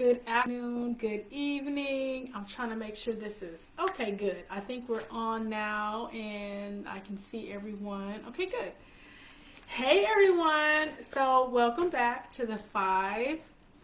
Good afternoon, good evening. I'm trying to make sure this is okay. Good. I think we're on now and I can see everyone. Okay, good. Hey everyone. So welcome back to the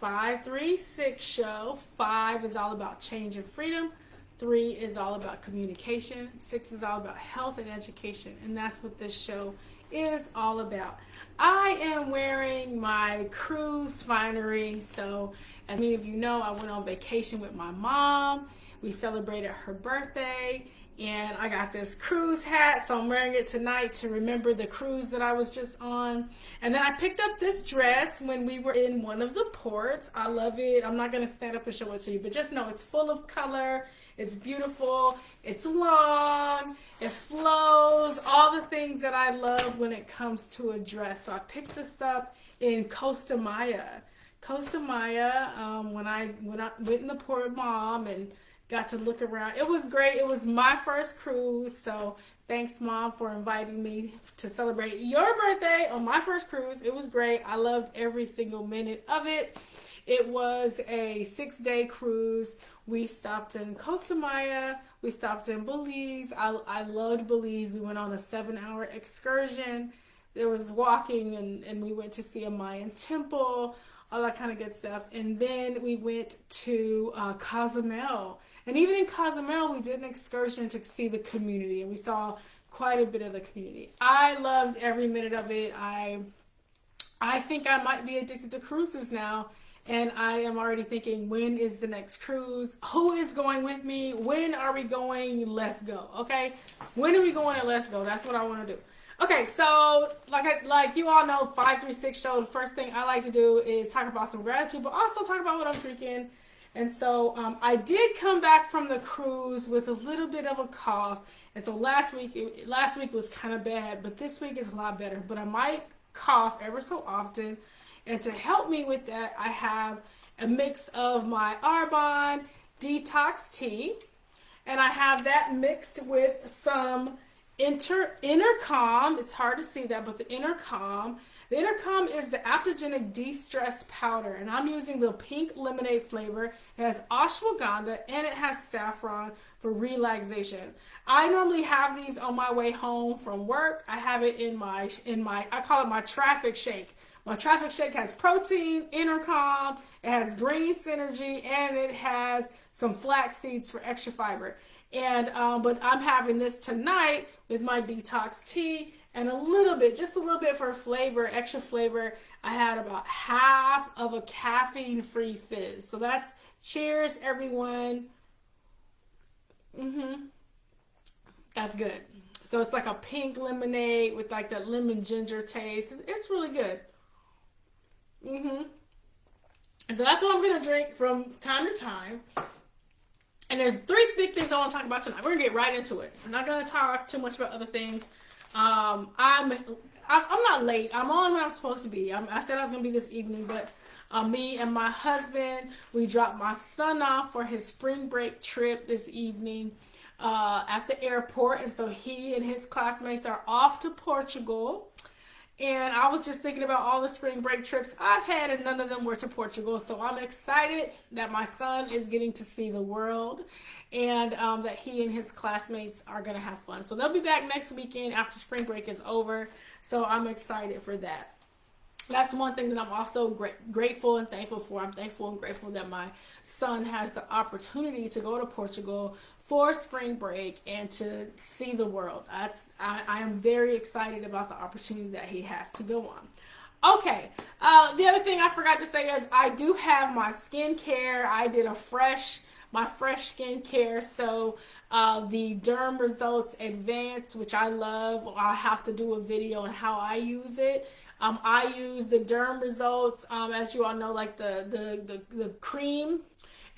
5-5-3-6 show. 5 is all about change and freedom. 3 is all about communication. 6 is all about health and education. And that's what this show is all about. I am wearing my cruise finery. So as many of you know, I went on vacation with my mom. We celebrated her birthday and I got this cruise hat. So I'm wearing it tonight to remember the cruise that I was just on. And then I picked up this dress when we were in one of the ports. I love it. I'm not going to stand up and show it to you, but just know it's full of color. It's beautiful, it's long, it flows, all the things that I love when it comes to a dress. So I picked this up in Costa Maya. Costa Maya, when I went in the port with Mom and got to look around. It was great. It was my first cruise. So thanks, Mom, for inviting me to celebrate your birthday on my first cruise. It was great. I loved every single minute of it. It was a 6-day cruise. We stopped in Costa Maya. We stopped in Belize. I loved Belize. We went on a 7-hour excursion. There was walking and we went to see a Mayan temple, all that kind of good stuff. And then we went to Cozumel. And even in Cozumel, we did an excursion to see the community. And we saw quite a bit of the community. I loved every minute of it. I think I might be addicted to cruises now. And I am already thinking, when is the next cruise? Who is going with me? When are we going? Let's go. Okay. When are we going and let's go? That's what I want to do. Okay. So like you all know, 536 show, the first thing I like to do is talk about some gratitude, but also talk about what I'm drinking. And so I did come back from the cruise with a little bit of a cough. And so last week was kind of bad, but this week is a lot better. But I might cough ever so often. And to help me with that, I have a mix of my Arbonne detox tea. And I have that mixed with some Intercom. It's hard to see that, but the Intercom. The Intercom is the adaptogenic de-stress powder. And I'm using the pink lemonade flavor. It has ashwagandha and it has saffron for relaxation. I normally have these on my way home from work. I have it in my I call it my traffic shake. My traffic shake has protein, Intercom, it has green synergy, and it has some flax seeds for extra fiber. And but I'm having this tonight with my detox tea and just a little bit for flavor, extra flavor. I had about half of a caffeine-free fizz. So that's cheers, everyone. That's good. So it's like a pink lemonade with like that lemon ginger taste. It's really good. And so that's what I'm going to drink from time to time. And there's 3 big things I want to talk about tonight. We're going to get right into it. I'm not going to talk too much about other things. I'm not late. I'm on when I'm supposed to be. I said I was going to be this evening, but me and my husband, we dropped my son off for his spring break trip this evening at the airport. And so he and his classmates are off to Portugal. And I was just thinking about all the spring break trips I've had, and none of them were to Portugal. So I'm excited that my son is getting to see the world, and that he and his classmates are going to have fun. So they'll be back next weekend after spring break is over. So I'm excited for that. That's one thing that I'm also grateful and thankful for. I'm thankful and grateful that my son has the opportunity to go to Portugal for spring break and to see the world. I am very excited about the opportunity that he has to go on. Okay, the other thing I forgot to say is I do have my skincare. I did my fresh skincare. So the Derm Results Advanced, which I love. I'll have to do a video on how I use it. I use the Derm Results, as you all know, like the cream.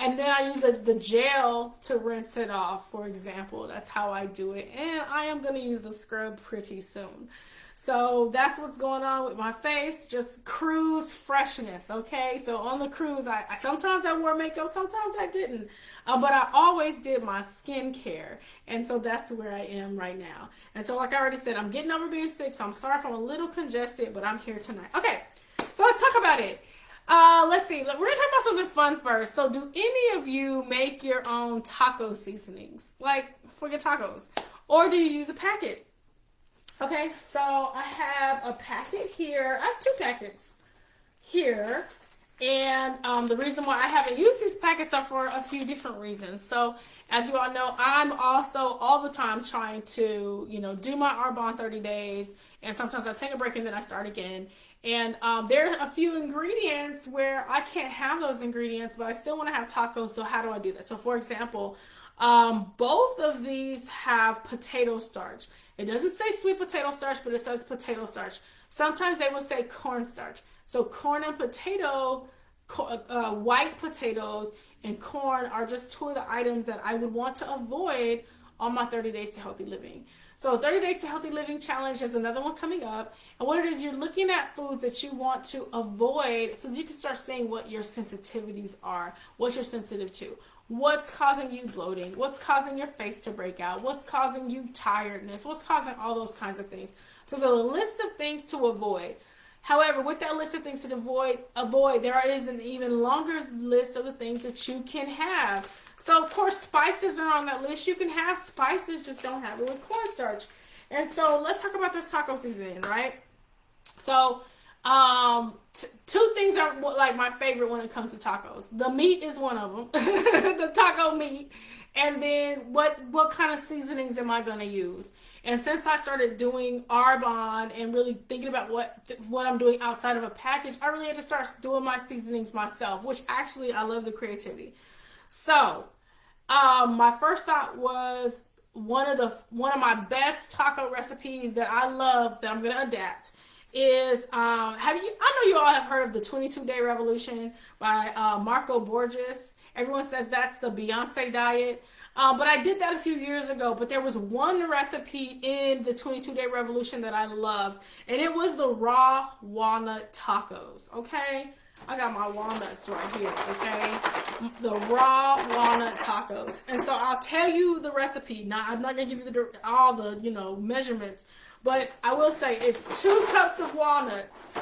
And then I use the gel to rinse it off, for example. That's how I do it. And I am going to use the scrub pretty soon. So that's what's going on with my face. Just cruise freshness, okay? So on the cruise, I sometimes I wore makeup, sometimes I didn't. But I always did my skincare. And so that's where I am right now. And so like I already said, I'm getting over being sick. So I'm sorry if I'm a little congested, but I'm here tonight. Okay, so let's talk about it. Let's see. We're gonna talk about something fun first. So, do any of you make your own taco seasonings, like for your tacos, or do you use a packet? Okay, so I have a packet here. I have two packets here. And the reason why I haven't used these packets are for a few different reasons. So, as you all know, I'm also all the time trying to, do my Arbonne 30 days. And sometimes I take a break and then I start again. And there are a few ingredients where I can't have those ingredients, but I still want to have tacos. So how do I do that? So, for example, both of these have potato starch. It doesn't say sweet potato starch, but it says potato starch. Sometimes they will say cornstarch. So corn and potato, white potatoes and corn are just two of the items that I would want to avoid on my 30 Days to Healthy Living. So 30 Days to Healthy Living Challenge is another one coming up. And what it is, you're looking at foods that you want to avoid so that you can start seeing what your sensitivities are, what you're sensitive to. What's causing you bloating? What's causing your face to break out? What's causing you tiredness? What's causing all those kinds of things? So there's a list of things to avoid. However, with that list of things to avoid, there is an even longer list of the things that you can have. So, of course, spices are on that list. You can have spices, just don't have it with cornstarch. And so let's talk about this taco seasoning, right? So, two things are like my favorite when it comes to tacos. The meat is one of them, the taco meat. And then what kind of seasonings am I going to use? And since I started doing Arbonne and really thinking about what I'm doing outside of a package, I really had to start doing my seasonings myself, which actually I love the creativity. So, my first thought was one of my best taco recipes that I love that I'm going to adapt is I know you all have heard of the 22-day revolution by Marco Borges. Everyone says that's the Beyonce diet. But I did that a few years ago, but there was one recipe in the 22-day revolution that I loved, and it was the raw walnut tacos, okay? I got my walnuts right here, okay? The raw walnut tacos. And so I'll tell you the recipe. Now, I'm not going to give you all the, measurements, but I will say it's 2 cups of walnuts.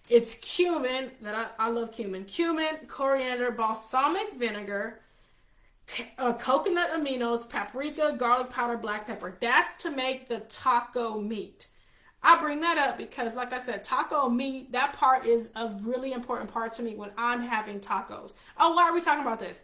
It's cumin, I love cumin. Cumin, coriander, balsamic vinegar, coconut aminos, paprika, garlic powder, black pepper. That's to make the taco meat. I bring that up because, like I said, taco meat, that part is a really important part to me when I'm having tacos. Oh, why are we talking about this?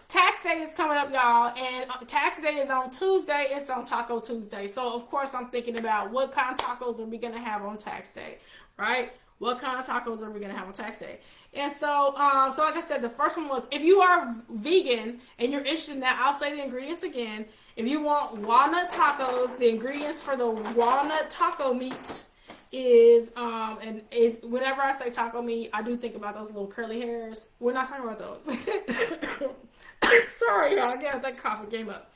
Tax day is coming up, y'all, and tax day is on Tuesday. It's on Taco Tuesday. So, of course, I'm thinking about what kind of tacos are we going to have on tax day, right? What kind of tacos are we going to have on tax day? And so, like I said, the first one was, if you are vegan and you're interested in that, I'll say the ingredients again. If you want walnut tacos, the ingredients for the walnut taco meat is, whenever I say taco meat, I do think about those little curly hairs. We're not talking about those. Sorry, y'all. Again, that coffee came up.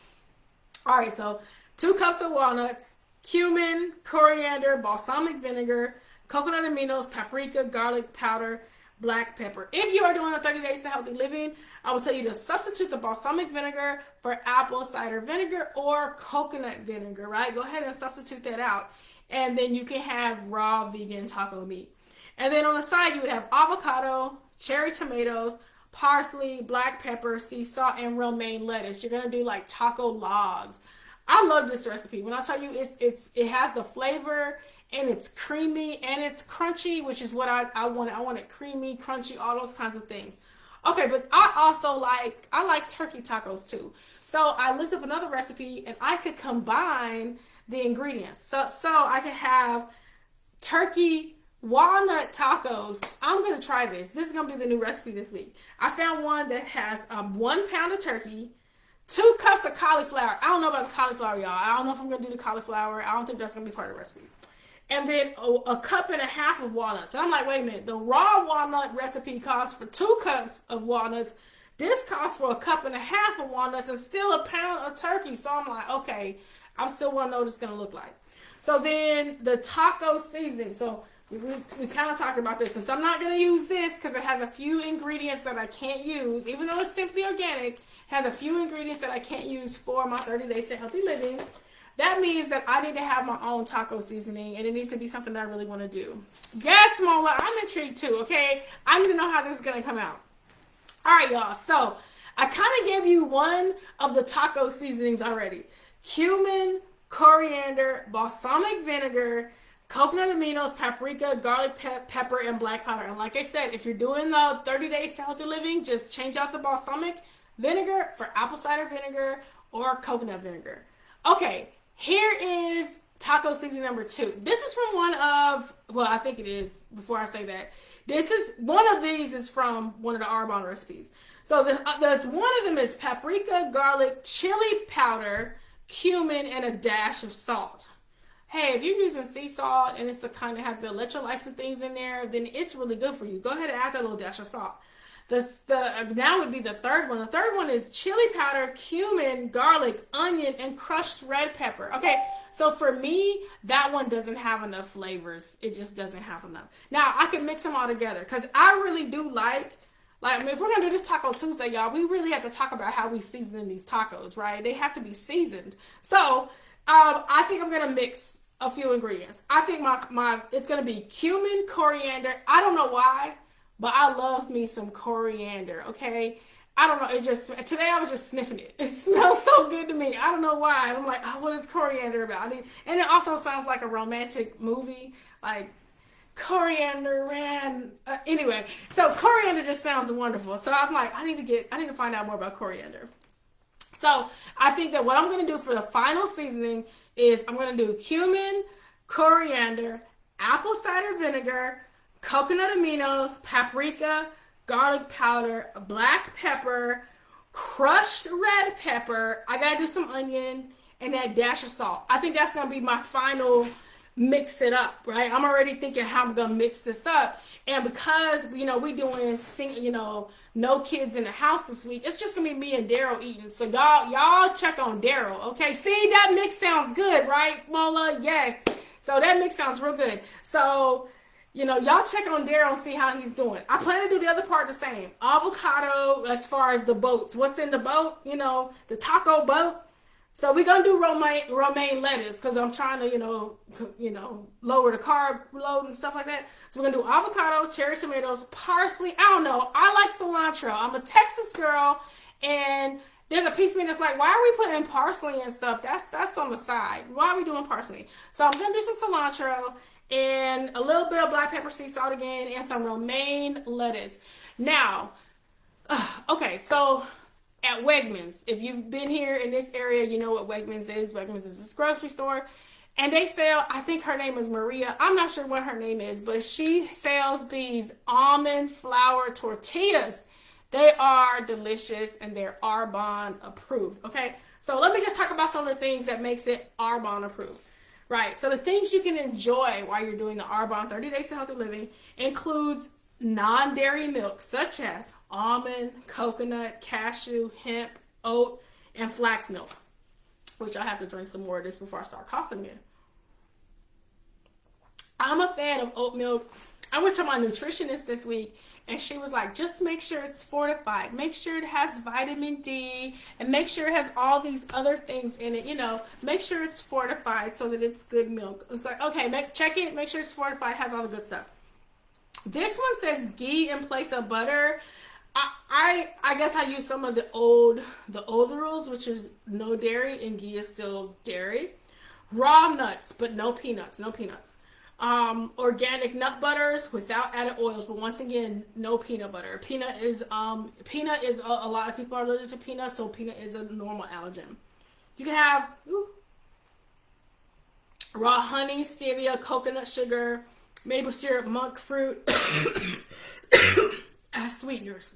All right, so 2 cups of walnuts, cumin, coriander, balsamic vinegar, coconut aminos, paprika, garlic powder, black pepper. If you are doing a 30 Days to Healthy Living, I will tell you to substitute the balsamic vinegar for apple cider vinegar or coconut vinegar, right? Go ahead and substitute that out. And then you can have raw vegan taco meat. And then on the side, you would have avocado, cherry tomatoes, parsley, black pepper, sea salt, and romaine lettuce. You're going to do like taco logs. I love this recipe. When I tell you it has the flavor, and it's creamy and it's crunchy, which is what I want. I want it creamy, crunchy, all those kinds of things. Okay, but I also like turkey tacos too. So I looked up another recipe and I could combine the ingredients. So I could have turkey walnut tacos. I'm going to try this. This is going to be the new recipe this week. I found one that has 1 pound of turkey, 2 cups of cauliflower. I don't know about the cauliflower, y'all. I don't know if I'm going to do the cauliflower. I don't think that's going to be part of the recipe. And then a cup and a half of walnuts. And I'm like, wait a minute. The raw walnut recipe calls for 2 cups of walnuts. This calls for a cup and a half of walnuts and still a pound of turkey. So I'm like, okay, I still want to know what it's going to look like. So then the taco seasoning. So we kind of talked about this. Since I'm not going to use this because it has a few ingredients that I can't use, even though it's simply organic, it has a few ingredients that I can't use for my 30 Days to Healthy Living. that means that I need to have my own taco seasoning, and it needs to be something that I really want to do. Yes, Mola, I'm intrigued too, okay? I need to know how this is going to come out. All right, y'all. So I kind of gave you one of the taco seasonings already. Cumin, coriander, balsamic vinegar, coconut aminos, paprika, garlic pepper, and black powder. And like I said, if you're doing the 30 days to healthy living, just change out the balsamic vinegar for apple cider vinegar or coconut vinegar. Okay, here is taco seasoning number 2. This is from one of, well, I think it is, before I say that. This is, one of these is from one of the Arbonne recipes. So there's one of them is paprika, garlic, chili powder, cumin, and a dash of salt. Hey, if you're using sea salt and it's the kind that has the electrolytes and things in there, then it's really good for you. Go ahead and add that little dash of salt. Now would be the third one. The third one is chili powder, cumin, garlic, onion, and crushed red pepper. Okay, so for me, that one doesn't have enough flavors. It just doesn't have enough. Now, I can mix them all together because I really do like, I mean, if we're going to do this Taco Tuesday, y'all, we really have to talk about how we season these tacos, right? They have to be seasoned. So, I think I'm going to mix a few ingredients. I think it's going to be cumin, coriander. I don't know why, but I love me some coriander, okay? I don't know. Today I was just sniffing it. It smells so good to me. I don't know why. I'm like, oh, what is coriander about? And it also sounds like a romantic movie, like coriander ran. Anyway, so coriander just sounds wonderful. So I'm like, I need to find out more about coriander. So I think that what I'm going to do for the final seasoning is I'm going to do cumin, coriander, apple cider vinegar, coconut aminos, paprika, garlic powder, black pepper, crushed red pepper. I got to do some onion and that dash of salt. I think that's going to be my final mix it up, right? I'm already thinking how I'm going to mix this up. And because, we doing, no kids in the house this week, it's just going to be me and Daryl eating. So y'all check on Daryl, okay? See, that mix sounds good, right, Mola? Yes. So that mix sounds real good. So, y'all check on Daryl and see how he's doing. I plan to do the other part the same. Avocado, as far as the boats. What's in the boat? The taco boat. So we're going to do romaine lettuce because I'm trying to, lower the carb load and stuff like that. So we're going to do avocados, cherry tomatoes, parsley. I don't know. I like cilantro. I'm a Texas girl, and there's a piece of me that's like, why are we putting parsley and stuff? That's on the side. Why are we doing parsley? So I'm going to do some cilantro and a little bit of black pepper, sea salt again, and some romaine lettuce. Now, okay, so at Wegmans, if you've been here in this area, you know what Wegmans is. Wegmans is this grocery store, and they sell, I think her name is Maria. I'm not sure what her name is, but she sells these almond flour tortillas. They are delicious, and they're Arbonne approved, okay? So let me just talk about some of the things that makes it Arbonne approved. Right, so the things you can enjoy while you're doing the Arbonne 30 Days to Healthy Living includes non-dairy milk, such as almond, coconut, cashew, hemp, oat, and flax milk, which I have to drink some more of this before I start coughing again. I'm a fan of oat milk. I went to my nutritionist this week, and she was like, just make sure it's fortified. Make sure it has vitamin D, and make sure it has all these other things in it. Make sure it's fortified so that it's good milk. It's like, okay, check it. Make sure it's fortified. Has all the good stuff. This one says ghee in place of butter. I guess I use some of the old rules, which is no dairy, and ghee is still dairy. Raw nuts, but no peanuts. Organic nut butters without added oils, but once again, no peanut butter. Peanut is a lot of people are allergic to peanuts, so peanut is a normal allergen. You can have raw honey, stevia, coconut sugar, maple syrup, monk fruit as sweeteners.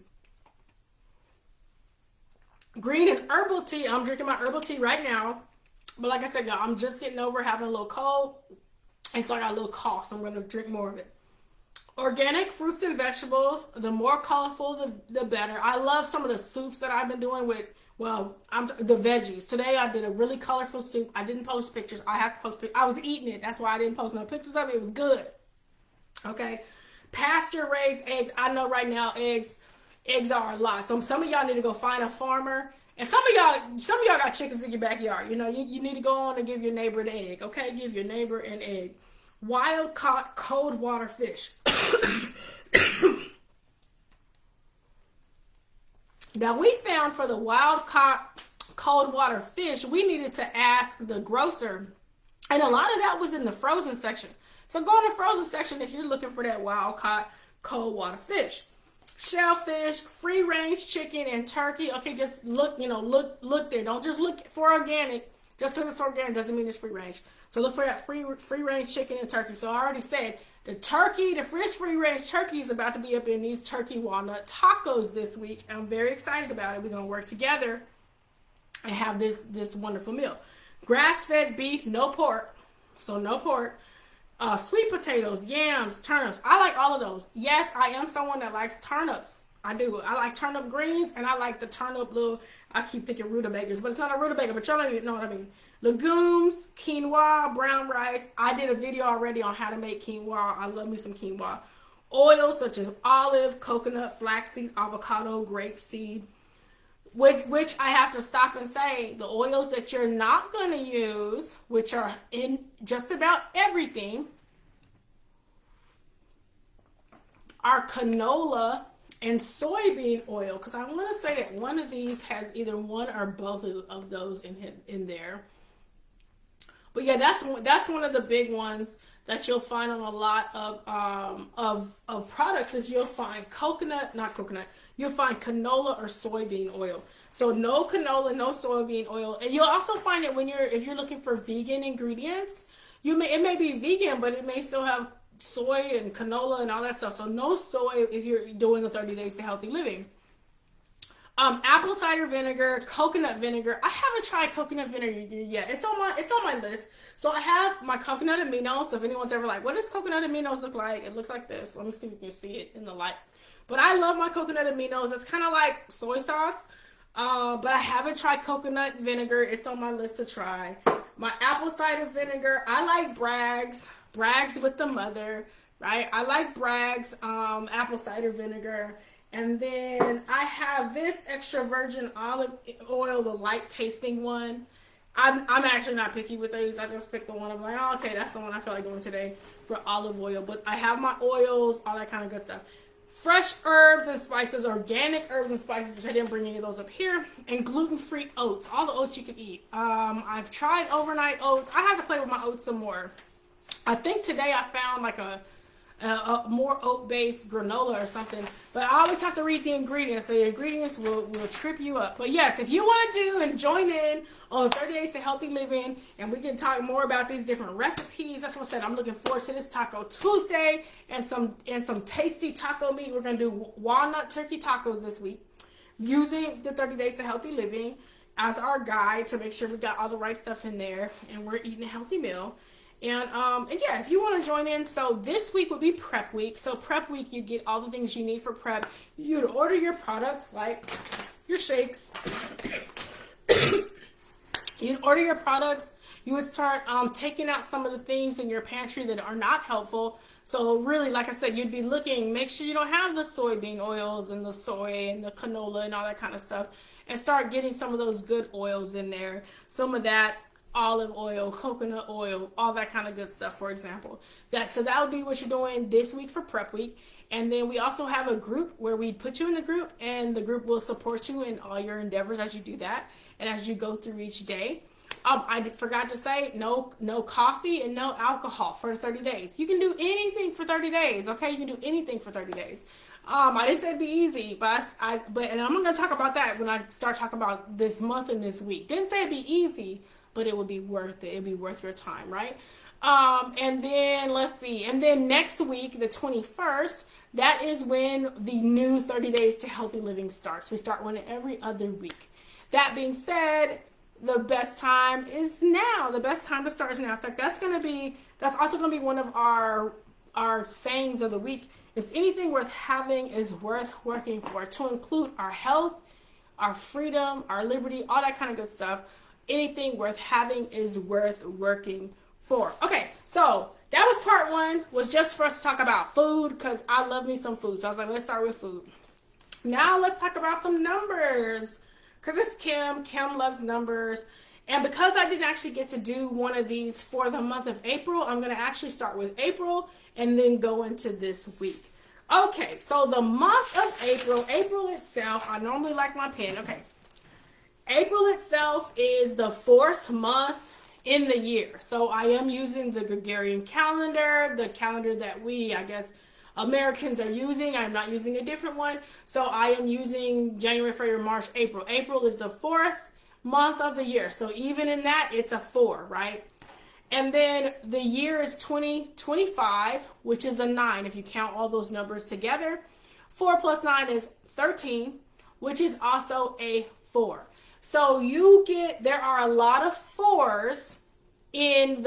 Green and herbal tea. I'm drinking my herbal tea right now, but like I said, y'all, I'm just getting over having a little cold. And so I got a little cough, so I'm going to drink more of it. Organic fruits and vegetables. The more colorful, the better. I love some of the soups that I've been doing with, the veggies. Today I did a really colorful soup. I didn't post pictures. I have to post pictures. I was eating it. That's why I didn't post no pictures of it. It was good. Okay. Pasture-raised eggs. I know right now eggs are a lot. So some of y'all need to go find a farmer And some of y'all got chickens in your backyard. You know, you need to go on and give your neighbor an egg. Okay, give your neighbor an egg. Wild caught cold water fish. Now we found for the wild caught cold water fish, we needed to ask the grocer, and a lot of that was in the frozen section. So go in the frozen section if you're looking for that wild caught cold water fish. Shellfish, free range chicken, and turkey. Okay, just look, look there. Don't just look for organic. Just because it's organic doesn't mean it's free range. So look for that free range chicken and turkey. So I already said the free range turkey is about to be up in these turkey walnut tacos this week. I'm very excited about it. We're gonna work together and have this wonderful meal. Grass-fed beef, no pork. So no pork. Sweet potatoes, yams, turnips. I like all of those. Yes, I am someone that likes turnips. I do. I like turnip greens, and I like the turnip little, I keep thinking rutabagas, but it's not a rutabaga, but y'all don't even know what I mean. Legumes, quinoa, brown rice. I did a video already on how to make quinoa. I love me some quinoa. Oils such as olive, coconut, flaxseed, avocado, grapeseed. Which I have to stop and say, the oils that you're not going to use, which are in just about everything, are canola and soybean oil. Because I want to say that one of these has either one or both of those in there. But yeah, that's one of the big ones that you'll find on a lot of products is you'll find you'll find canola or soybean oil. So no canola, no soybean oil. And you'll also find it if you're looking for vegan ingredients, it may be vegan, but it may still have soy and canola and all that stuff. So no soy if you're doing the 30 days to healthy living. Apple cider vinegar, coconut vinegar. I haven't tried coconut vinegar yet. It's on my list. So I have my coconut aminos. So if anyone's ever like, what does coconut aminos look like? It looks like this. Let me see if you can see it in the light. But I love my coconut aminos. It's kind of like soy sauce. But I haven't tried coconut vinegar. It's on my list to try. My apple cider vinegar. I like Bragg's with the mother, right? I like Bragg's apple cider vinegar. And then I have this extra virgin olive oil, the light tasting one. I'm actually not picky with these. I just picked the one. I'm like, oh, okay, that's the one I feel like doing today for olive oil. But I have my oils, all that kind of good stuff. Fresh herbs and spices, organic herbs and spices, which I didn't bring any of those up here. And gluten-free oats, all the oats you can eat. I've tried overnight oats. I have to play with my oats some more. I think today I found like a more oat-based granola or something, but I always have to read the ingredients, so the ingredients will trip you up. But yes, if you want to do and join in on 30 Days to Healthy Living, and we can talk more about these different recipes, that's what I said. I'm looking forward to this Taco Tuesday and some tasty taco meat. We're going to do walnut turkey tacos this week using the 30 Days to Healthy Living as our guide to make sure we got all the right stuff in there and we're eating a healthy meal. And yeah, if you want to join in, so this week would be prep week. So prep week, you get all the things you need for prep. You'd order your products like your shakes. You'd order your products. You would start taking out some of the things in your pantry that are not helpful. So really, like I said, you'd be looking, make sure you don't have the soybean oils and the soy and the canola and all that kind of stuff. And start getting some of those good oils in there. Some of that olive oil, coconut oil, all that kind of good stuff, for example. So that would be what you're doing this week for prep week. And then we also have a group where we put you in the group, and the group will support you in all your endeavors as you do that and as you go through each day. I forgot to say, no coffee and no alcohol for 30 days. You can do anything for 30 days, okay? You can do anything for 30 days. I didn't say it'd be easy, but and I'm going to talk about that when I start talking about this month and this week. Didn't say it'd be easy, but it would be worth it. It'd be worth your time, right? And then let's see. And then next week, the 21st, that is when the new 30 Days to Healthy Living starts. We start one every other week. That being said, the best time is now. The best time to start is now. In fact, that's also going to be one of our sayings of the week. Is anything worth having is worth working for, to include our health, our freedom, our liberty, all that kind of good stuff. Anything worth having is worth working for. Okay, so that was part one, was just for us to talk about food, because I love me some food. So I was like, let's start with food. Now let's talk about some numbers. because it's Kim. Kim loves numbers. And because I didn't actually get to do one of these for the month of April, I'm going to actually start with April and then go into this week. Okay, so the month of April, April itself, I normally like my pen. Okay, April itself is the 4th month in the year. So I am using the Gregorian calendar, the calendar that we, I guess, Americans are using. I'm not using a different one. So I am using January, February, March, April. April is the 4th month of the year. So even in that, it's a 4, right? And then the year is 2025, which is a 9 if you count all those numbers together. 4 plus 9 is 13, which is also a 4. So there are a lot of 4s in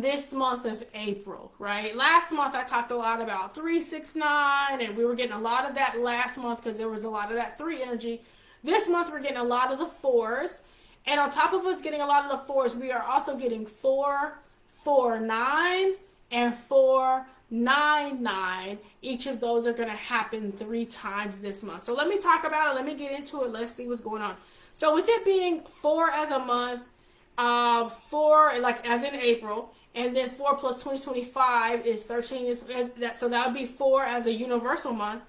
this month of April, right? Last month I talked a lot about 3, 6, 9, and we were getting a lot of that last month because there was a lot of that 3 energy. This month we're getting a lot of the 4s. And on top of us getting a lot of the 4s, we are also getting 4, 4, 9, and 4, 9, 9. Each of those are going to happen 3 times this month. So let me talk about it. Let me get into it. Let's see what's going on. So with it being 4 as a month, 4 like as in April, and then 4 plus 2025 is 13. So that would be 4 as a universal month.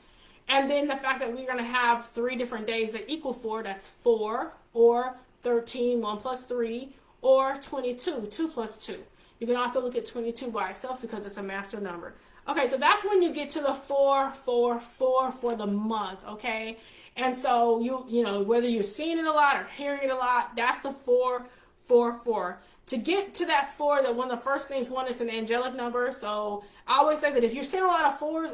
And then the fact that we're going to have 3 different days that equal 4, that's 4 or 13, 1 plus 3, or 22, 2 plus 2. You can also look at 22 by itself because it's a master number. Okay, so that's when you get to the 4, 4, 4 for the month, okay? And so, you know, whether you're seeing it a lot or hearing it a lot, that's the 4, 4, 4. To get to that 4, that one of the first things, one is an angelic number. So I always say that if you're seeing a lot of 4s,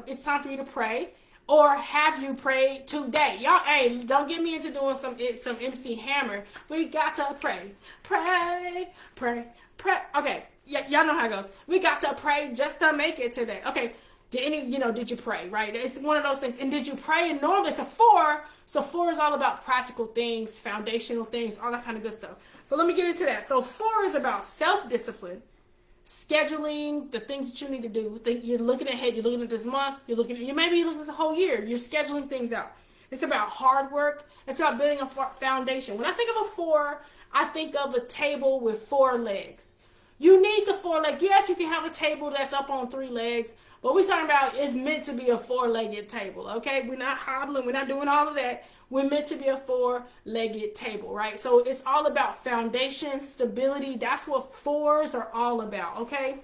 it's time for you to pray. Or have you prayed today? Y'all, hey, don't get me into doing some MC Hammer. We got to pray. Pray, pray, pray. Okay, y'all know how it goes. We got to pray just to make it today. Okay, did you pray, right? It's one of those things. And did you pray? And normally it's a 4. So 4 is all about practical things, foundational things, all that kind of good stuff. So let me get into that. So 4 is about self-discipline, scheduling the things that you need to do. You're looking ahead. You're looking at this month. Maybe you're looking at the whole year. You're scheduling things out. It's about hard work. It's about building a foundation. When I think of a 4, I think of a table with 4 legs. You need the 4 legs. Yes, you can have a table that's up on 3 legs, but we're talking about it's meant to be a 4-legged table. Okay, we're not hobbling. We're not doing all of that. We're meant to be a 4-legged table, right? So it's all about foundation, stability. That's what 4s are all about, okay?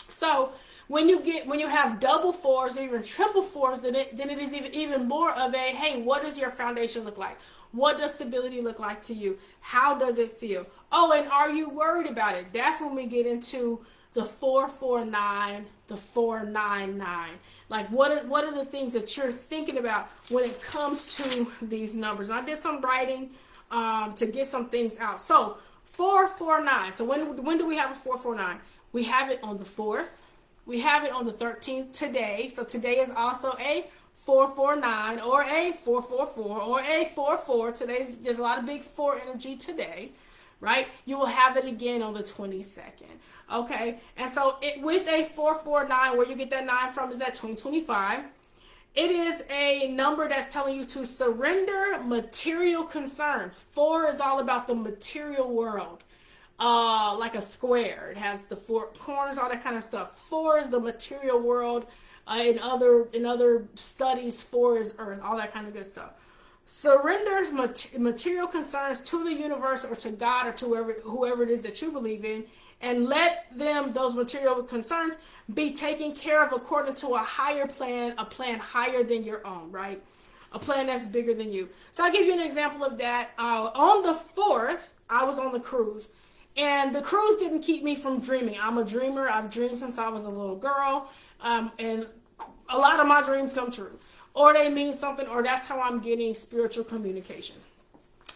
So when you have double 4s or even triple 4s, then it is even more of a, hey, what does your foundation look like? What does stability look like to you? How does it feel? Oh, and are you worried about it? That's when we get into the 449, the 499. Like what are the things that you're thinking about when it comes to these numbers? And I did some writing to get some things out. So 449. So when do we have a 449? We have it on the 4th. We have it on the 13th today. So today is also a 449 or a 444 or a 44. Today there's a lot of big 4 energy today, right? You will have it again on the 22nd. Okay, and so with a 449, where you get that 9 from is at 2025. It is a number that's telling you to surrender material concerns. 4 is all about the material world, like a square. It has the 4 corners, all that kind of stuff. 4 is the material world. In other studies, 4 is earth, all that kind of good stuff. Surrenders material concerns to the universe or to God or to whoever it is that you believe in, and let those material concerns be taken care of according to a higher plan, a plan higher than your own, right? A plan that's bigger than you. So I'll give you an example of that. On the 4th, I was on the cruise, and the cruise didn't keep me from dreaming. I'm a dreamer. I've dreamed since I was a little girl, and a lot of my dreams come true. Or they mean something, or that's how I'm getting spiritual communication.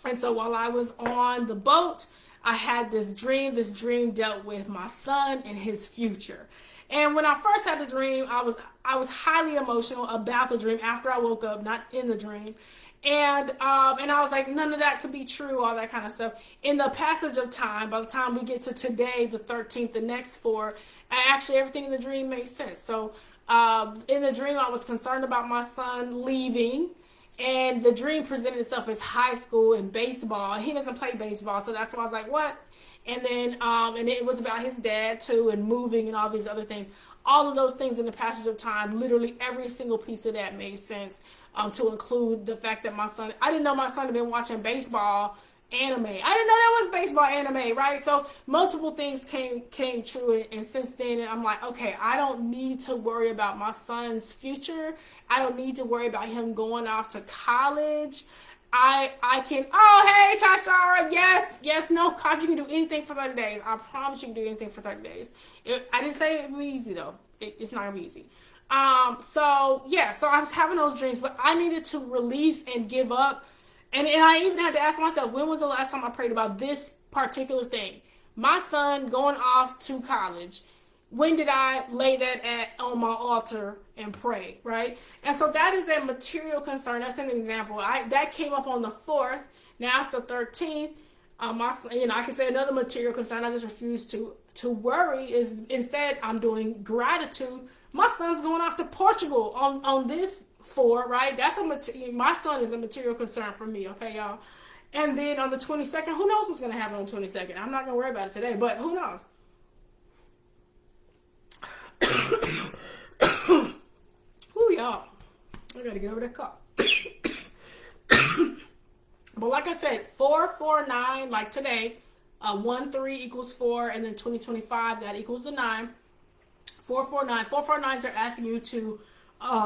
And so while I was on the boat, I had this dream. This dream dealt with my son and his future. And when I first had the dream, I was highly emotional about the dream after I woke up, not in the dream. And I was like, none of that could be true, all that kind of stuff. In the passage of time, by the time we get to today, the 13th, the next 4, actually everything in the dream makes sense. So in the dream, I was concerned about my son leaving. And the dream presented itself as high school and baseball. He doesn't play baseball, so that's why I was like, what? And then, and it was about his dad too, and moving and all these other things. All of those things in the passage of time, literally every single piece of that made sense, to include the fact that my son, I didn't know my son had been watching baseball anime. I didn't know that was baseball anime, right? So multiple things came true, and since then I'm like, okay, I don't need to worry about my son's future. I don't need to worry about him going off to college. I can, oh, hey, Tashara, yes, no, Coach, you can do anything for 30 days. I promise you can do anything for 30 days. I didn't say it would be easy, though. It's not going to be easy. So I was having those dreams, but I needed to release and give up. And I even had to ask myself, when was the last time I prayed about this particular thing? My son going off to college. When did I lay that on my altar and pray, right? And so that is a material concern. That's an example. That came up on the 4th. Now it's the 13th. I can say another material concern. I just refuse to worry. Is instead I'm doing gratitude. My son's going off to Portugal on this 4, right? My son is a material concern for me, okay, y'all. And then on the 22nd, who knows what's going to happen on the 22nd? I'm not going to worry about it today, but who knows? Ooh, y'all. I got to get over that cough. But like I said, 4, 4, 9, like today, 1, 3 equals 4, and then 2025, that equals the 9. 4, 4, 9. 4, 4, 9s are asking you to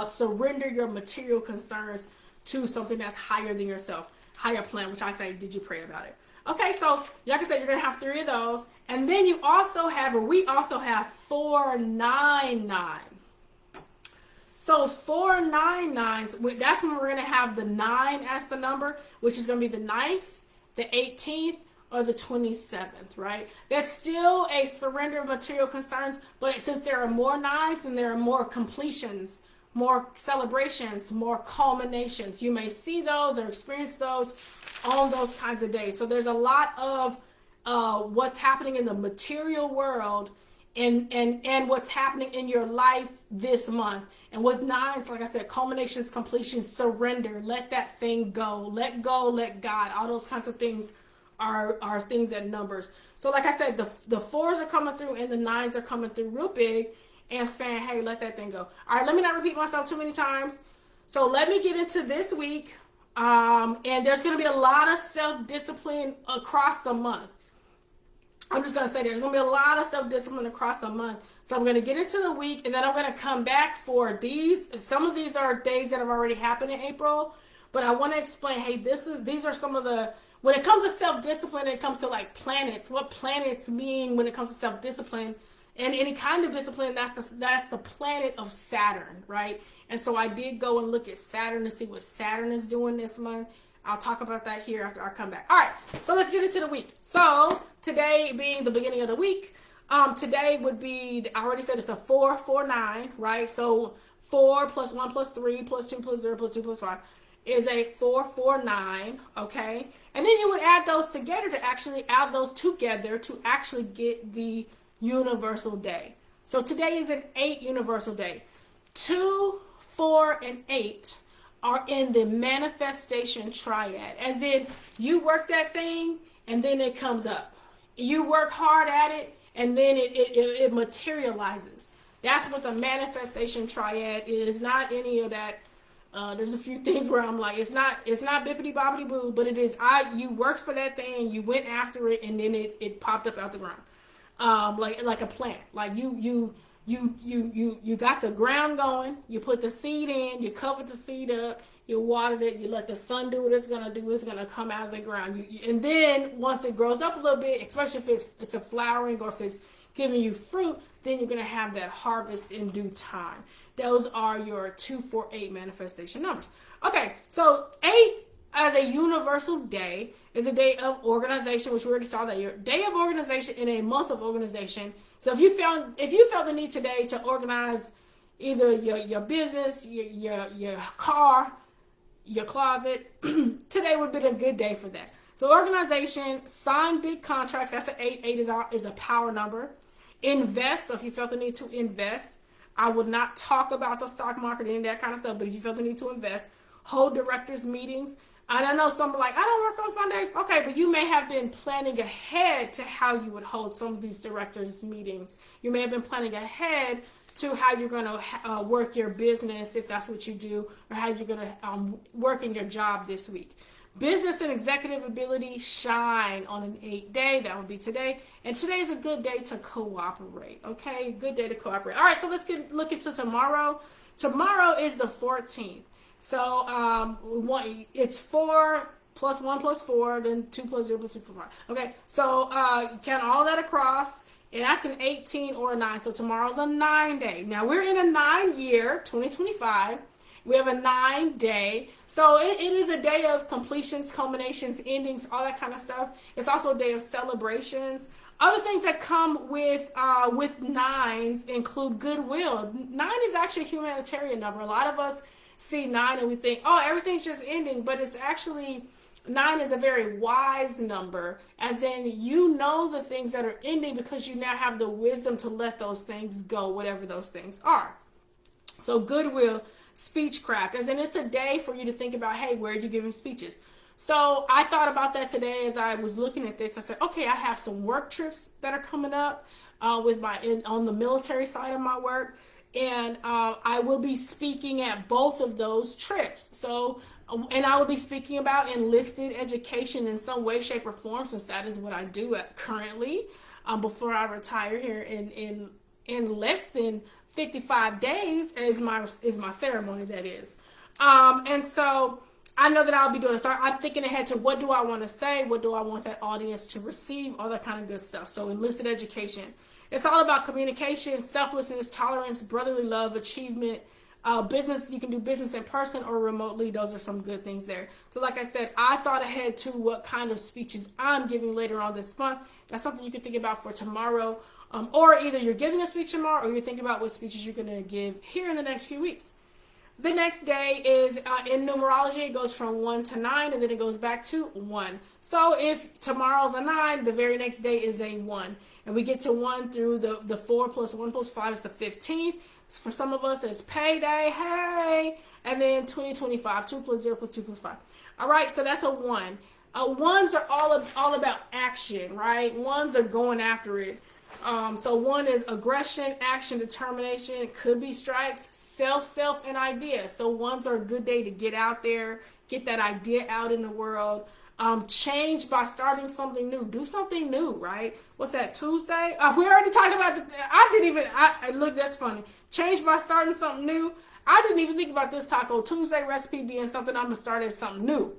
surrender your material concerns to something that's higher than yourself, higher plan, which I say, did you pray about it? Okay, so like I said, you're going to have 3 of those. And then you also have, or we also have 499. So 499s, that's when we're going to have the 9 as the number, which is going to be the 9th, the 18th, or the 27th, right? That's still a surrender of material concerns, but since there are more 9s and there are more completions, more celebrations, more culminations, you may see those or experience those on those kinds of days. So there's a lot of what's happening in the material world and what's happening in your life this month. And with 9s, like I said, culminations, completions, surrender, let that thing go, let God, all those kinds of things are things that numbers. So like I said, the 4s are coming through and the 9s are coming through real big and saying, hey, let that thing go. All right, let me not repeat myself too many times. So let me get into this week. And there's going to be a lot of self-discipline across the month. I'm just going to say there's going to be a lot of self-discipline across the month. So I'm going to get into the week, and then I'm going to come back for these. Some of these are days that have already happened in April, but I want to explain, hey, these are some of the, when it comes to self-discipline, it comes to like planets, what planets mean when it comes to self-discipline, and any kind of discipline, that's the planet of Saturn, right? And so I did go and look at Saturn to see what Saturn is doing this month. I'll talk about that here after I come back. All right, so let's get into the week. So today being the beginning of the week, today would be, I already said it's a 4, 4, 9, right? So 4 plus 1 plus 3 plus 2 plus 0 plus 2 plus 5 is a 4, 4, 9, okay? And then you would add those together to actually get the universal day. So today is an 8 universal day. 2, 4, and 8 are in the manifestation triad, as in you work that thing and then it comes up. You work hard at it and then it materializes. That's what the manifestation triad is. Not any of that. There's a few things where I'm like, it's not bippity boppity boo, but it is. You worked for that thing, you went after it, and then it popped up out the ground, like a plant. Like you got the ground going, you put the seed in, you covered the seed up, you watered it, you let the sun do what it's going to do, it's going to come out of the ground. And then once it grows up a little bit, especially if it's a flowering or if it's giving you fruit, then you're going to have that harvest in due time. Those are your 2, 4, 8 manifestation numbers. Okay, so 8 as a universal day is a day of organization, which we already saw that your day of organization in a month of organization. So if you felt the need today to organize either your business, your car, your closet, today would be a good day for that. So organization, sign big contracts. That's an 8. 8 is a power number. Invest. So if you felt the need to invest, I would not talk about the stock market and that kind of stuff, but if you felt the need to invest, hold directors meetings. And I know some are like, I don't work on Sundays. Okay, but you may have been planning ahead to how you would hold some of these directors meetings. You may have been planning ahead to how you're going to work your business, if that's what you do, or how you're going to work in your job this week. Business and executive ability shine on an 8-day. That would be today. And today is a good day to cooperate. Okay, good day to cooperate. All right, so let's look into tomorrow. Tomorrow is the 14th. So it's 4 plus 1 plus 4, then 2 plus 0 plus 2 plus 5. Okay, so count all that across, and that's an 18 or a 9. So tomorrow's a 9-day. Now we're in a 9-year, 2025. We have a 9-day. So it is a day of completions, culminations, endings, all that kind of stuff. It's also a day of celebrations. Other things that come with nines include goodwill. 9 is actually a humanitarian number. A lot of us see 9 and we think, oh, everything's just ending, but it's actually, 9 is a very wise number, as in you know the things that are ending because you now have the wisdom to let those things go, whatever those things are. So goodwill, speechcraft, as in it's a day for you to think about, hey, where are you giving speeches? So I thought about that today as I was looking at this. I said, okay, I have some work trips that are coming up on the military side of my work. And I will be speaking at both of those trips. So, and I will be speaking about enlisted education in some way, shape, or form, since that is what I do currently. Before I retire here in less than 55 days is my ceremony, that is. And so I know that I'll be doing it. So I'm thinking ahead to what do I want to say, what do I want that audience to receive, all that kind of good stuff. So enlisted education. It's all about communication, selflessness, tolerance, brotherly love, achievement, business. You can do business in person or remotely. Those are some good things there. So like I said, I thought ahead to what kind of speeches I'm giving later on this month. That's something you can think about for tomorrow. Or either you're giving a speech tomorrow or you're thinking about what speeches you're going to give here in the next few weeks. The next day is in numerology, it goes from 1 to 9, and then it goes back to 1. So if tomorrow's a 9, the very next day is a 1. And we get to 1 through the 4 plus 1 plus 5 is the 15th. For some of us, it's payday, hey! And then 2025, 2 plus 0 plus 2 plus 5. All right, so that's a 1. Ones are all about action, right? Ones are going after it. So 1 is aggression, action, determination. It could be strikes, self, and idea. So 1s are a good day to get out there, get that idea out in the world. Change by starting something new. Do something new, right? What's that, Tuesday? We already talked about look, that's funny. Change by starting something new. I didn't even think about this Taco Tuesday recipe being something I'm going to start as something new.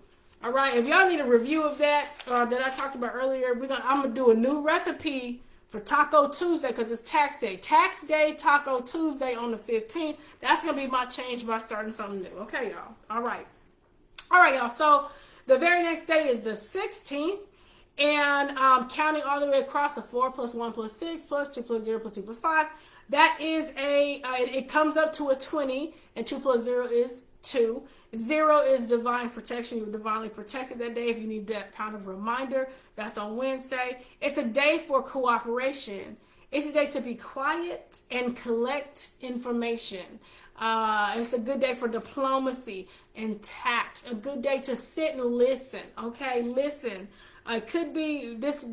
All right, if y'all need a review of that I talked about earlier, I'm going to do a new recipe for Taco Tuesday because it's tax day. Tax day, Taco Tuesday on the 15th. That's going to be my change by starting something new. Okay, y'all. All right, y'all. So the very next day is the 16th, and counting all the way across the 4 plus 1 plus 6 plus 2 plus 0 plus 2 plus 5. That is it comes up to a 20, and 2 plus 0 is 2. 0 is divine protection. You're divinely protected that day if you need that kind of reminder. That's on Wednesday. It's a day for cooperation. It's a day to be quiet and collect information. It's a good day for diplomacy and tact. A good day to sit and listen. Okay, listen. It could be this.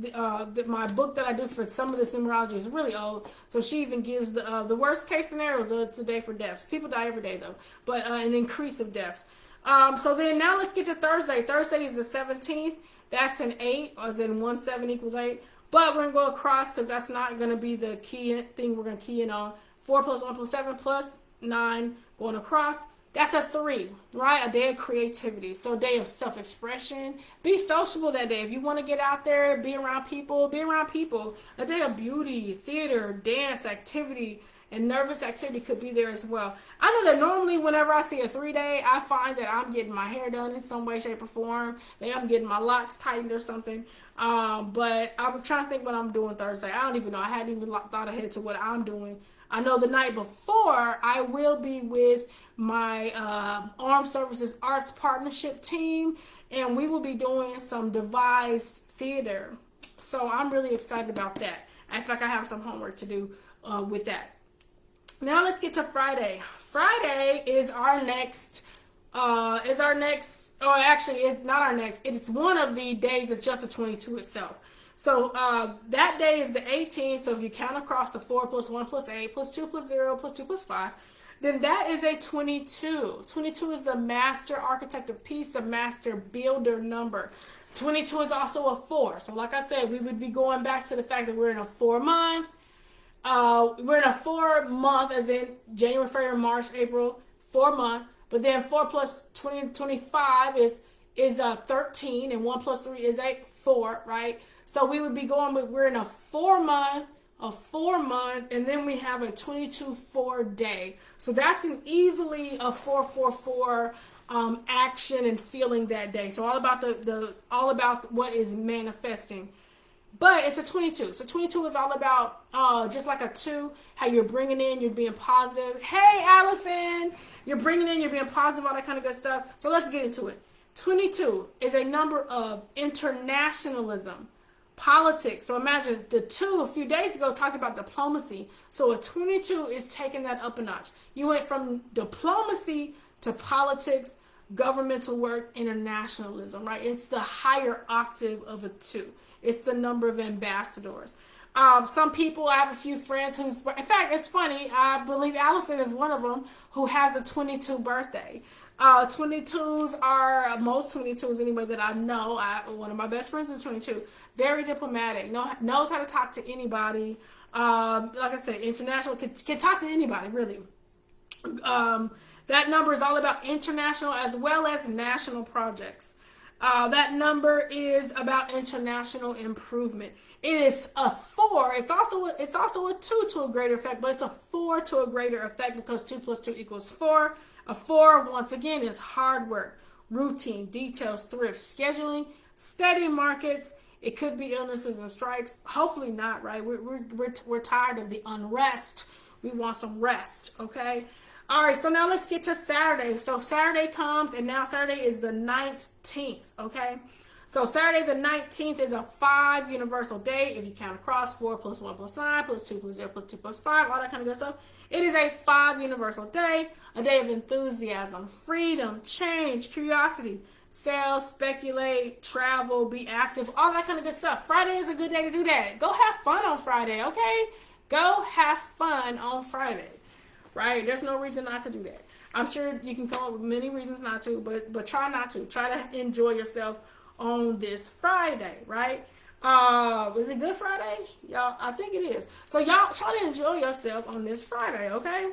My book that I do for some of this numerology is really old, so she even gives the worst case scenarios. It's a day for deaths. People die every day though, but an increase of deaths. So then now let's get to Thursday. Thursday is the 17th. That's an 8, as in 1 7 equals 8. But we're gonna go across because that's not gonna be the key thing we're gonna key in on. 4 plus 1 plus 7 plus 9 going across. That's a 3, right? A day of creativity. So a day of self-expression. Be sociable that day. If you want to get out there, be around people, be around people. A day of beauty, theater, dance, activity, and nervous activity could be there as well. I know that normally whenever I see a 3-day, I find that I'm getting my hair done in some way, shape, or form. Maybe I'm getting my locks tightened or something. But I'm trying to think what I'm doing Thursday. I don't even know. I hadn't even thought ahead to what I'm doing. I know the night before, I will be with my Armed Services Arts Partnership team, and we will be doing some devised theater. So I'm really excited about that. In fact, I have some homework to do with that. Now let's get to Friday. Friday is our next is our next, or actually it's not our next, it's one of the days that's just a 22 itself. So that day is the 18th, so if you count across the 4 plus 1 plus 8 plus 2 plus 0 plus 2 plus 5, then that is a 22. 22 is the master architect of peace, the master builder number. 22 is also a 4. So like I said, we would be going back to the fact that we're in a 4-month. We're in a 4-month, as in January, February, March, April, 4-month. But then 4 plus 25 is 13, and 1 plus 3 is 4, right? So we would be going with, we're in a 4-month, and then we have a 22-4 day. So that's an easily a 4-4-4 action and feeling that day. So all about all about what is manifesting. But it's a 22. So 22 is all about just like a 2, how you're bringing in, you're being positive. Hey, Allison, you're bringing in, you're being positive, all that kind of good stuff. So let's get into it. 22 is a number of internationalism, politics. So imagine the 2 a few days ago talked about diplomacy. So a 22 is taking that up a notch. You went from diplomacy to politics, governmental work, internationalism, right? It's the higher octave of a 2. It's the number of ambassadors. Some people, I have a few friends in fact, it's funny, I believe Allison is one of them, who has a 22 birthday. 22s are, most 22s anyway that I know, one of my best friends is 22. Very diplomatic, knows how to talk to anybody. Like I said, international, can talk to anybody, really. That number is all about international as well as national projects. That number is about international improvement. It is a 4. It's also a 2 to a greater effect, but it's a 4 to a greater effect because 2 plus 2 equals 4. A 4, once again, is hard work, routine, details, thrift, scheduling, steady markets. It could be illnesses and strikes. Hopefully not, right? We're tired of the unrest. We want some rest, okay? All right, so now let's get to Saturday. So Saturday comes, and now Saturday is the 19th, okay? So Saturday the 19th is a 5 universal day. If you count across, 4 plus 1 plus 9 plus 2 plus 0 plus 2 plus 5, all that kind of good stuff. It is a 5 universal day, a day of enthusiasm, freedom, change, curiosity, sell, speculate, travel, be active, all that kind of good stuff. Friday is a good day to do that. Go have fun on Friday, okay? Go have fun on Friday. Right? There's no reason not to do that. I'm sure you can come up with many reasons not to, but try not to. Try to enjoy yourself on this Friday, right? Is it Good Friday? Y'all, I think it is. So y'all try to enjoy yourself on this Friday, okay?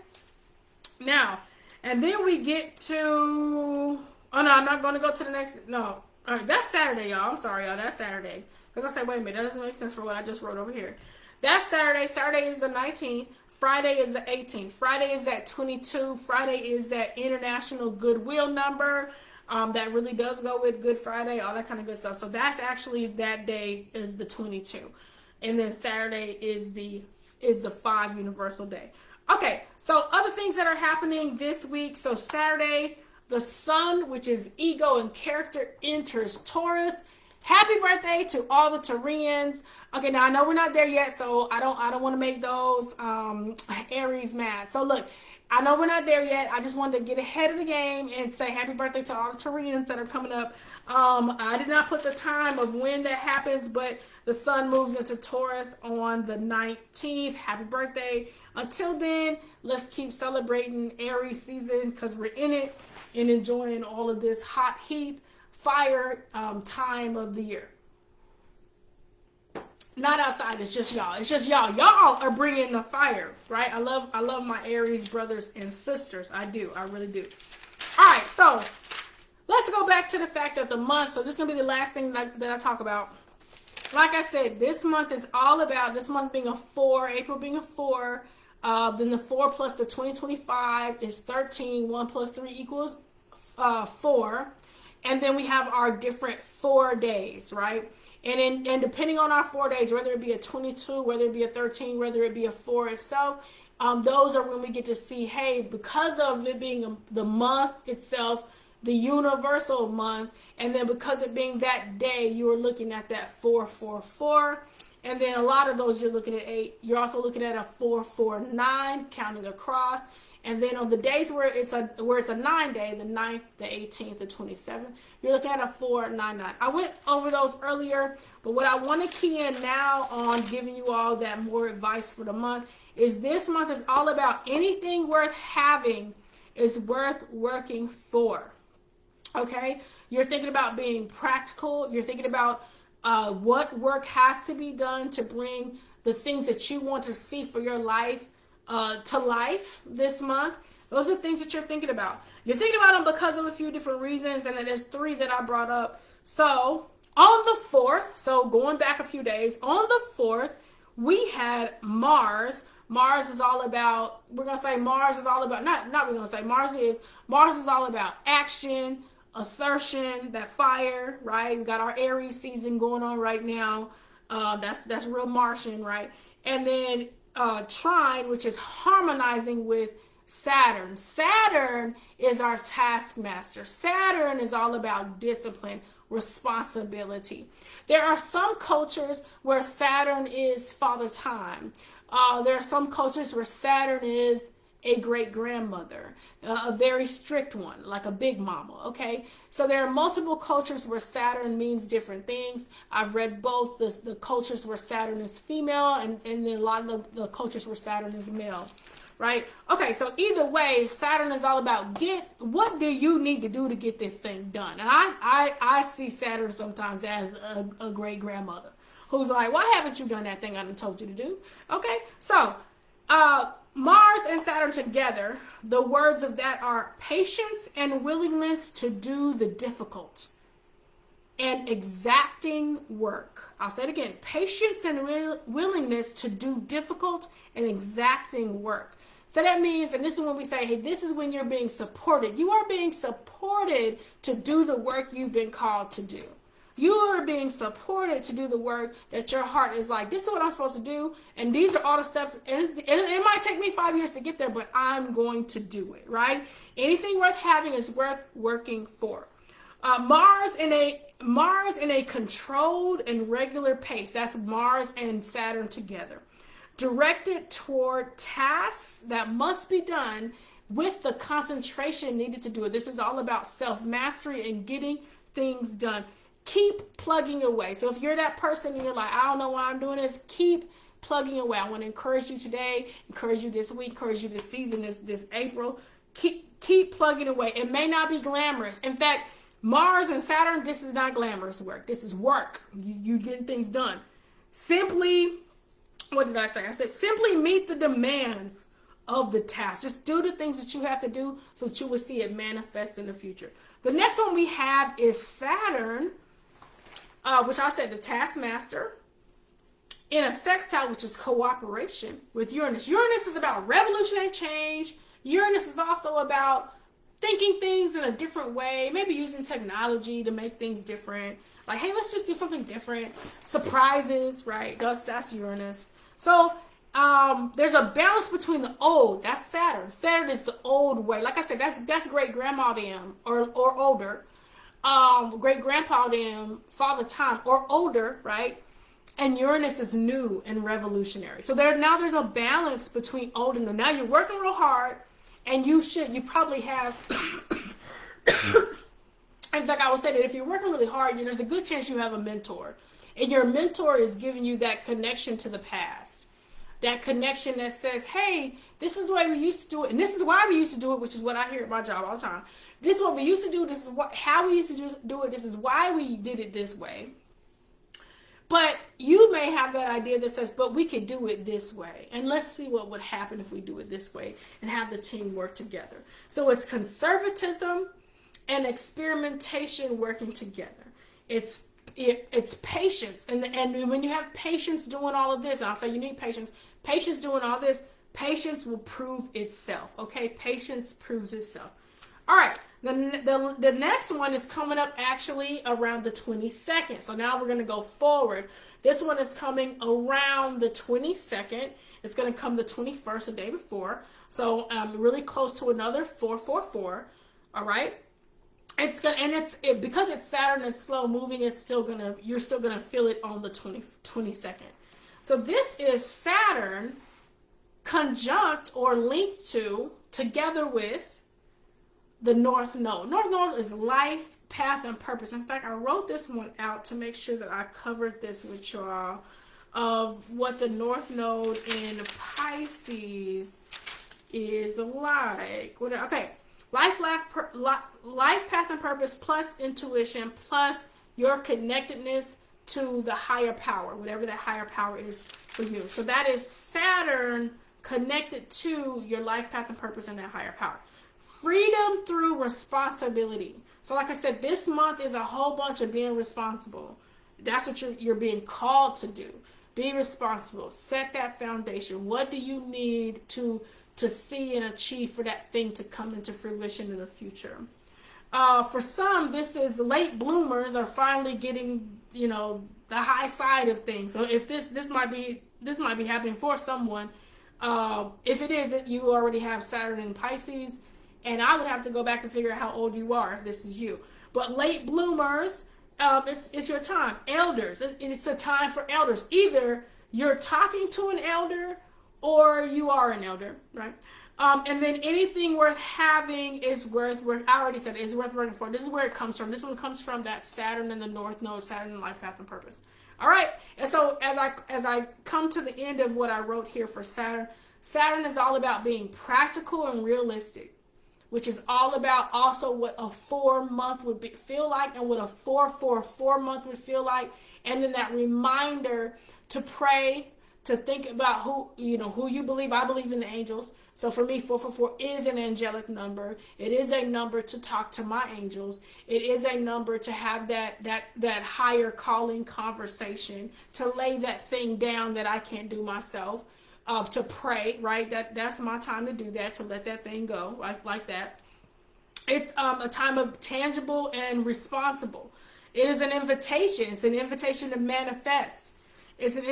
Now, and then we get to, oh no, I'm not going to go to the next, no. All right, that's Saturday, y'all. I'm sorry, y'all. That's Saturday. Because I said, wait a minute, that doesn't make sense for what I just wrote over here. That's Saturday. Saturday is the 19th. Friday is the 18th. Friday is that 22. Friday is that international goodwill number. That really does go with Good Friday, all that kind of good stuff. So that's actually, that day is the 22. And then Saturday is the 5 universal day. Okay, so other things that are happening this week. So Saturday, the sun, which is ego and character, enters Taurus. Happy birthday to all the Taurians. Okay, now I know we're not there yet, so I don't want to make those Aries mad. So look, I know we're not there yet. I just wanted to get ahead of the game and say happy birthday to all the Taurians that are coming up. I did not put the time of when that happens, but the sun moves into Taurus on the 19th. Happy birthday. Until then, let's keep celebrating Aries season because we're in it and enjoying all of this hot heat, fire time of the year. Not outside, it's just y'all. It's just y'all. Y'all are bringing the fire, right? I love my Aries brothers and sisters. I do. I really do. All right, so let's go back to the fact that the month, so this is going to be the last thing that I talk about. Like I said, this month is all about, this month being a 4, April being a 4, then the 4 plus the 2025 is 13, 1 plus 3 equals 4, and then we have our different 4 days, right? And depending on our 4 days, whether it be a 22, whether it be a 13, whether it be a 4 itself, those are when we get to see, hey, because of it being the month itself, the universal month, and then because it being that day, you are looking at that 444, and then a lot of those you're looking at 8. You're also looking at a 449, counting across, And then on the days where it's a 9-day, the 9th, the 18th, the 27th, you're looking at a 499. I went over those earlier, but what I want to key in now on giving you all that more advice for the month is this month is all about anything worth having is worth working for. Okay? You're thinking about being practical. You're thinking about what work has to be done to bring the things that you want to see for your life to life this month. Those are the things that you're thinking about. You're thinking about them because of a few different reasons, and then there's 3 that I brought up. So on the 4th, so going back a few days, on the 4th, we had Mars. Mars is all about, we're going to say Mars is all about, not we're going to say, Mars is all about action, assertion, that fire, right? We got our Aries season going on right now. That's real Martian, right? And then trine, which is harmonizing with Saturn. Saturn is our taskmaster. Saturn is all about discipline, responsibility. There are some cultures where Saturn is father time. There are some cultures where Saturn is a great grandmother, a very strict one, like a big mama. Okay, so there are multiple cultures where Saturn means different things. I've read both the cultures where Saturn is female and then a lot of the cultures where Saturn is male. Right? Okay, so either way, Saturn is all about what do you need to do to get this thing done? And I see Saturn sometimes as a great grandmother who's like, why haven't you done that thing I done told you to do? Okay, so Mars and Saturn together, the words of that are patience and willingness to do the difficult and exacting work. I'll say it again, patience and willingness to do difficult and exacting work. So that means, and this is when we say, hey, this is when you're being supported. You are being supported to do the work you've been called to do. You are being supported to do the work that your heart is like, this is what I'm supposed to do, and these are all the steps, and it might take me 5 years to get there, but I'm going to do it, right? Anything worth having is worth working for. Mars in a controlled and regular pace. That's Mars and Saturn together. Directed toward tasks that must be done with the concentration needed to do it. This is all about self-mastery and getting things done. Keep plugging away. So if you're that person and you're like, I don't know why I'm doing this, keep plugging away. I want to encourage you today, encourage you this week, encourage you this season, this April. Keep plugging away. It may not be glamorous. In fact, Mars and Saturn, this is not glamorous work. This is work. You getting things done. Simply, what did I say? I said simply meet the demands of the task. Just do the things that you have to do so that you will see it manifest in the future. The next one we have is Saturn, which I said the taskmaster, in a sextile, which is cooperation with Uranus. Uranus is about revolutionary change. Uranus is also about thinking things in a different way, maybe using technology to make things different. Like, hey, let's just do something different. Surprises, right? That's Uranus. So there's a balance between the old. That's Saturn. Saturn is the old way. Like I said, that's great grandma them or older. Great grandpa them, father time or older, right? And Uranus is new and revolutionary. So there's a balance between old and new. Now you're working real hard, and you probably have. In fact, I would say that if you're working really hard, there's a good chance you have a mentor. And your mentor is giving you that connection to the past. That connection that says, hey, this is the way we used to do it. And this is why we used to do it, which is what I hear at my job all the time. This is what we used to do. This is how we used to do it. This is why we did it this way. But you may have that idea that says, but we could do it this way. And let's see what would happen if we do it this way and have the team work together. So it's conservatism and experimentation working together. It's patience. And when you have patience doing all of this, and I'll say you need patience. Patience doing all this, patience will prove itself. Okay? Patience proves itself. All right. The next one is coming up actually around the 22nd. So now we're going to go forward. This one is coming around the 22nd. It's going to come the 21st, the day before. So really close to another 444. All right. Because it's Saturn and slow moving, you're still gonna feel it on the 22nd. So this is Saturn conjunct or linked to together with the North Node. North Node is life, path, and purpose. In fact, I wrote this one out to make sure that I covered this with y'all of what the North Node in Pisces is like. Okay, life, path, and purpose plus intuition plus your connectedness to the higher power, whatever that higher power is for you. So that is Saturn connected to your life, path, and purpose and that higher power. Freedom through responsibility. So like I said, this month is a whole bunch of being responsible. That's what you're being called to do. Be responsible. Set that foundation. What do you need to see and achieve for that thing to come into fruition in the future? For some, this is late bloomers are finally getting, the high side of things. So if this might be happening for someone. If it isn't, you already have Saturn in Pisces, and I would have to go back and figure out how old you are if this is you. But late bloomers, it's your time. Elders, it's a time for elders. Either you're talking to an elder or you are an elder, right? And then anything worth having is worth I already said it, is worth working for. This is where it comes from. This one comes from that Saturn in the North Node, Saturn in life, path, and purpose. All right. And so as I come to the end of what I wrote here for Saturn, Saturn is all about being practical and realistic, which is all about also what a 4-month would feel like and what a 4-4-4 would feel like. And then that reminder to pray, to think about who you believe. I believe in the angels. So for me, 444 is an angelic number. It is a number to talk to my angels. It is a number to have that higher calling conversation, to lay that thing down that I can't do myself, to pray, right? That's my time to do that, to let that thing go, like that. It's a time of tangible and responsible. It is an invitation. It's an invitation to manifest. It's an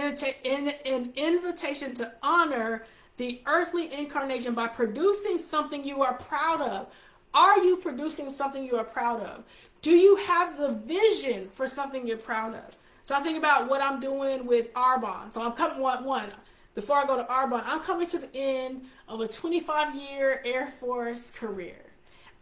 invitation to honor the earthly incarnation by producing something you are proud of. Are you producing something you are proud of? Do you have the vision for something you're proud of? So I think about what I'm doing with Arbonne. So I'm coming, before I go to Arbonne, I'm coming to the end of a 25-year Air Force career.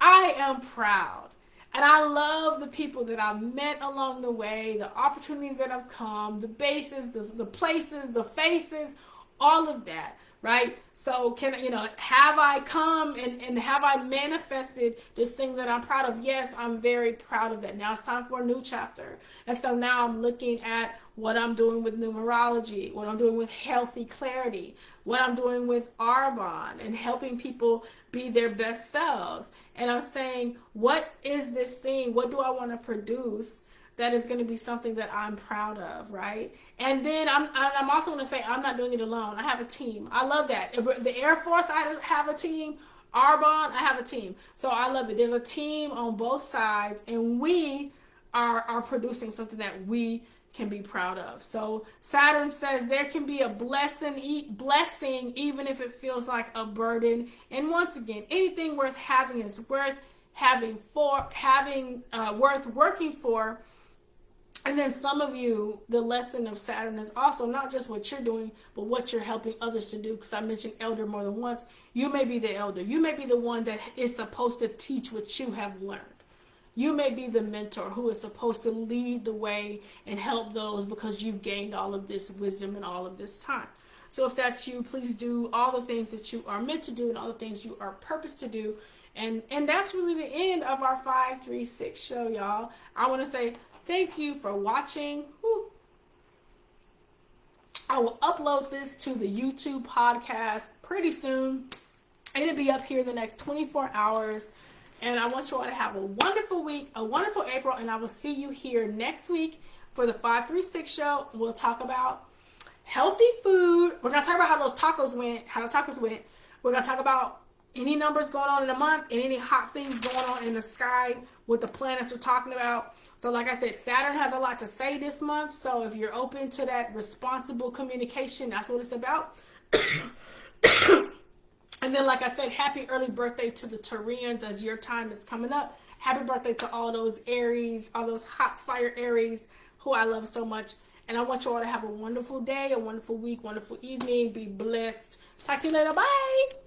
I am proud. And I love the people that I've met along the way, the opportunities that have come, the bases, the places, the faces, all of that, right? So have I come and have I manifested this thing that I'm proud of? Yes, I'm very proud of that. Now it's time for a new chapter. And so now I'm looking at what I'm doing with numerology, what I'm doing with healthy clarity, what I'm doing with Arbonne and helping people be their best selves. And I'm saying, what is this thing? What do I want to produce that is going to be something that I'm proud of, right? And then I'm also going to say I'm not doing it alone. I have a team. I love that. The Air Force, I have a team. Arbonne, I have a team. So I love it. There's a team on both sides, and we are producing something that we can be proud of. So Saturn says there can be a blessing even if it feels like a burden. And once again, anything worth having is worth worth working for. And then some of you, the lesson of Saturn is also not just what you're doing, but what you're helping others to do. Because I mentioned elder more than once. You may be the elder. You may be the one that is supposed to teach what you have learned. You may be the mentor who is supposed to lead the way and help those because you've gained all of this wisdom and all of this time. So if that's you, please do all the things that you are meant to do and all the things you are purposed to do. And that's really the end of our 536 show, y'all. I want to say thank you for watching. Woo. I will upload this to the YouTube podcast pretty soon. It'll be up here the next 24 hours. And I want you all to have a wonderful week, a wonderful April, and I will see you here next week for the 536 show. We'll talk about healthy food. We're going to talk about how the tacos went. We're going to talk about any numbers going on in the month and any hot things going on in the sky, what the planets are talking about. So like I said, Saturn has a lot to say this month. So if you're open to that responsible communication, that's what it's about. And then, like I said, happy early birthday to the Taurians as your time is coming up. Happy birthday to all those Aries, all those hot fire Aries who I love so much. And I want you all to have a wonderful day, a wonderful week, wonderful evening. Be blessed. Talk to you later. Bye.